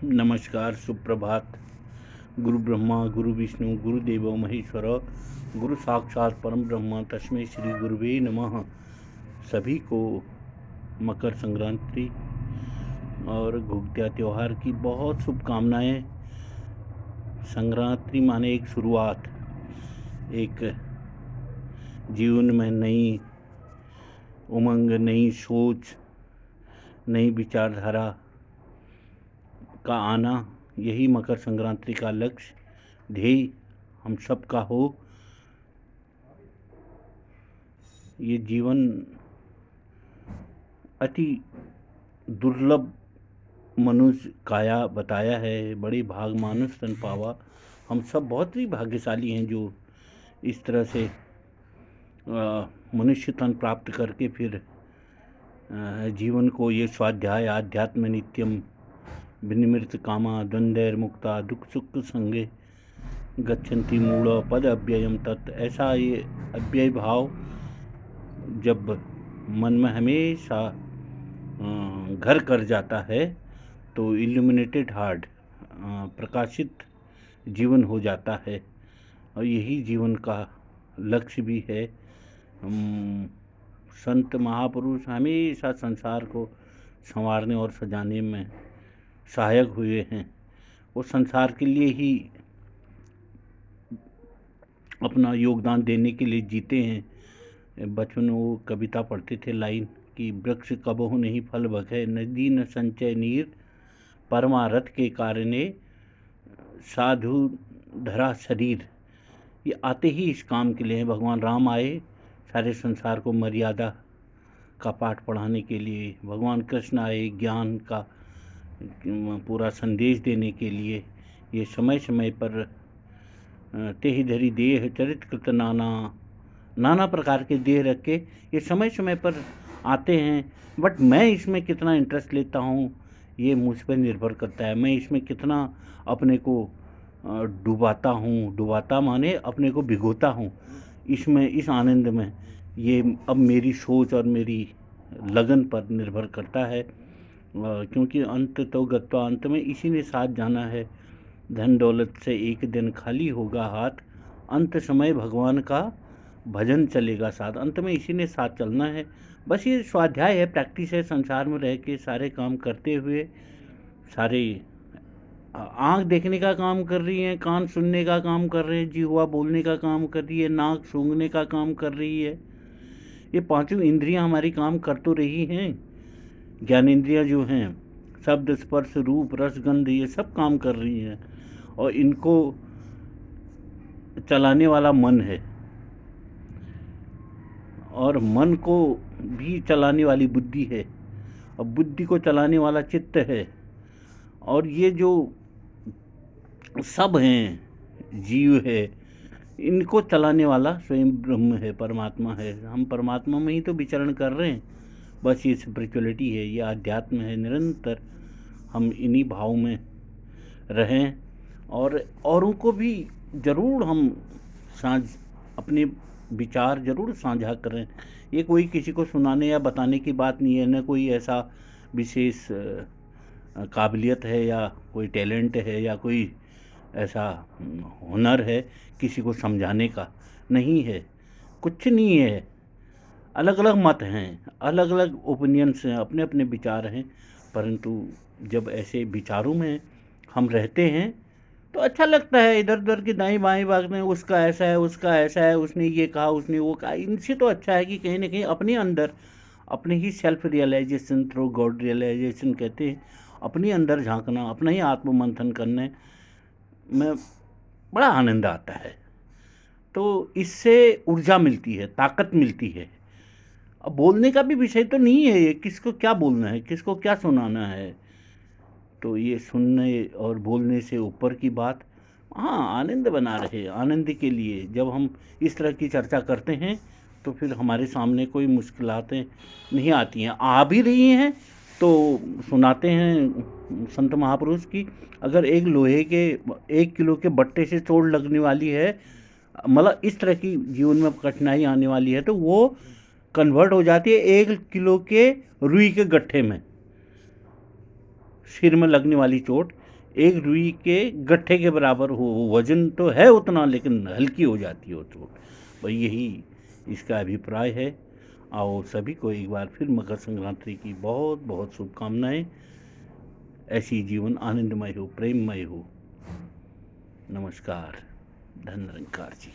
नमस्कार, सुप्रभात। गुरु ब्रह्मा गुरु विष्णु गुरुदेवो महेश्वर, गुरु साक्षात परम ब्रह्म तस्मै श्री गुरुवे नमः। सभी को मकर संक्रांति और घुघतिया त्यौहार की बहुत शुभकामनाएं। संक्रांति माने एक शुरुआत, एक जीवन में नई उमंग, नई सोच, नई विचारधारा का आना। यही मकर संक्रांति का लक्ष्य ध्येय हम सब का हो। ये जीवन अति दुर्लभ मनुष्य काया बताया है, बड़े भाग मानुष तन पावा। हम सब बहुत ही भाग्यशाली हैं जो इस तरह से मनुष्य तन प्राप्त करके फिर जीवन को ये स्वाध्याय आध्यात्म नित्यम विनिमृत कामा द्वंद्वैर्मुक्ता दुख सुख संगे गच्छन्ति मूढ़ पद अव्ययम तत्। ऐसा ये अव्यय भाव जब मन में हमेशा घर कर जाता है तो इल्यूमिनेटेड हार्ट, प्रकाशित जीवन हो जाता है। और यही जीवन का लक्ष्य भी है। संत महापुरुष हमेशा संसार को संवारने और सजाने में सहायक हुए हैं। वो संसार के लिए ही अपना योगदान देने के लिए जीते हैं। बचपन में वो कविता पढ़ते थे, लाइन कि वृक्ष कबहु नहीं फल भखे, नदी न संचय नीर, परमारथ के कारणे साधु धरा शरीर। ये आते ही इस काम के लिए हैं। भगवान राम आए सारे संसार को मर्यादा का पाठ पढ़ाने के लिए। भगवान कृष्ण आए ज्ञान का पूरा संदेश देने के लिए। ये समय समय पर तेहि धरी देह चरित कृत नाना प्रकार के देह रख के ये समय समय पर आते हैं। बट मैं इसमें कितना इंटरेस्ट लेता हूँ ये मुझ पर निर्भर करता है। मैं इसमें कितना अपने को डुबाता हूँ, डुबाता माने अपने को भिगोता हूँ इसमें, इस आनंद में। ये अब मेरी सोच और मेरी लगन पर निर्भर करता है। क्योंकि अंत तो गत्वा, अंत में इसी ने साथ जाना है। धन दौलत से एक दिन खाली होगा हाथ, अंत समय भगवान का भजन चलेगा साथ। अंत में इसी ने साथ चलना है। बस ये स्वाध्याय है, प्रैक्टिस है। संसार में रह के सारे काम करते हुए, सारे आँख देखने का काम कर रही है, कान सुनने का काम कर रहे हैं, जिह्वा बोलने का काम कर रही है, नाक सूंघने का काम कर रही है। ये पांचों इंद्रियां हमारी काम कर तो रही हैं। ज्ञानेंद्रियां जो हैं, शब्द स्पर्श रूप रस गंध, ये सब काम कर रही हैं। और इनको चलाने वाला मन है, और मन को भी चलाने वाली बुद्धि है, और बुद्धि को चलाने वाला चित्त है। और ये जो सब हैं, जीव है, इनको चलाने वाला स्वयं ब्रह्म है, परमात्मा है। हम परमात्मा में ही तो विचरण कर रहे हैं। बस ये स्पिरिचुअलिटी है, ये आध्यात्म है। निरंतर हम इन्हीं भाव में रहें और औरों को भी ज़रूर हम अपने विचार ज़रूर साझा करें। ये कोई किसी को सुनाने या बताने की बात नहीं है, न कोई ऐसा विशेष काबिलियत है या कोई टैलेंट है या कोई ऐसा हुनर है किसी को समझाने का, नहीं है। कुछ नहीं है। अलग अलग मत हैं, अलग अलग ओपिनियंस हैं, अपने अपने विचार हैं। परंतु जब ऐसे विचारों में हम रहते हैं तो अच्छा लगता है। इधर उधर की दाएं बाएं भागते हैं, उसका ऐसा है, उसका ऐसा है, उसने ये कहा, उसने वो कहा। इनसे तो अच्छा है कि कहीं ना कहीं अपने अंदर, अपने ही self realisation through God realisation कहते हैं, अपने अंदर झांकना, अपना ही आत्ममंथन करने में बड़ा आनंद आता है। तो इससे ऊर्जा मिलती है, ताकत मिलती है। अब बोलने का भी विषय तो नहीं है ये, किसको क्या बोलना है, किसको क्या सुनाना है। तो ये सुनने और बोलने से ऊपर की बात, हाँ, आनंद बना रहे। आनंद के लिए जब हम इस तरह की चर्चा करते हैं तो फिर हमारे सामने कोई मुश्किलातें नहीं आती हैं। आ भी रही हैं तो सुनाते हैं संत महापुरुष की। अगर एक लोहे के 1 किलो के बट्टे से चोट लगने वाली है, मतलब इस तरह की जीवन में कठिनाई आने वाली है, तो वो कन्वर्ट हो जाती है 1 किलो के रुई के गट्ठे में। सिर में लगने वाली चोट एक रुई के गट्ठे के बराबर हो। वजन तो है उतना, लेकिन हल्की हो जाती है वो चोट। भाई यही इसका अभिप्राय है। और सभी को एक बार फिर मकर संक्रांति की बहुत बहुत शुभकामनाएं। ऐसी जीवन आनंदमय हो, प्रेममय हो। नमस्कार। धन निरंकार जी।